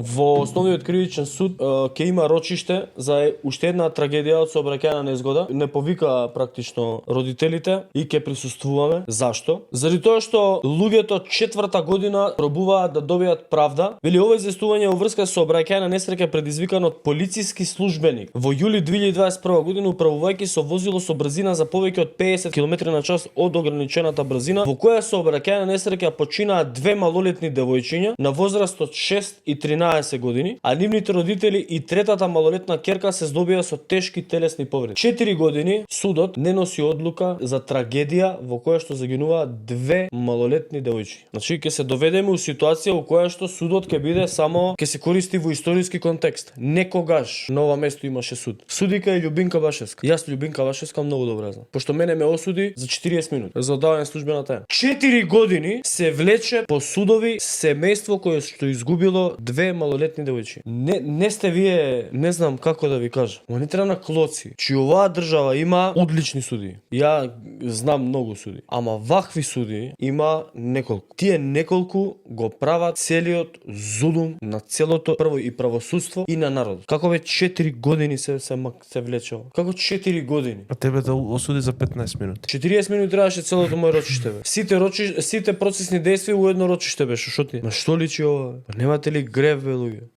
Во основниот кривичен суд ќе има рочиште за уште една трагедија од сообраќајна незгода. Не повика практично родителите и ќе присуствуваме. Зашто? Заради тоа што луѓето четврта година пробуваат да добијат правда. Вели ова известување во врска со сообраќајна несреќа предизвикана од полициски службеник во јули 2021 година управувајќи со возило со брзина за повеќе од 50 км/ч од ограничената брзина, во која сообраќајна несреќа починаа две малолетни девојчиња на возраст од 6 и 13 години, а нивните родители и третата малолетна ќерка се здобија со тешки телесни повреди. 4 години судот не носи одлука за трагедија во која што загинуваат две малолетни девојчиња. Значи ќе се доведеме у ситуација во која што судот ќе биде само ќе се користи во историски контекст. Некогаш на ова место имаше суд. Судика е Љубинка Башевска. Јас Љубинка Башевска многу добро знам, пошто мене ме осуди за 40 минути за одавање службена тајна. 4 години се влече по судови семејство кое што изгубило две малолетни девојчиња. Не сте вие, не знам како да ви кажам, но не треба на клоци. Чи оваа држава има одлични суди. Ја знам многу суди, ама вакви суди има неколку. Тие неколку го прават целиот зулум на целото прво и правосудство и на народот. Како ве 4 години се влече ова? Како 4 години? А тебе да осуди за 15 минути. 40 минути требаше целото мој рочиште бе. Сите процесни действија у едно рочиште беше, шо ти? На што личи ова? Па немате ли грев бе луѓе?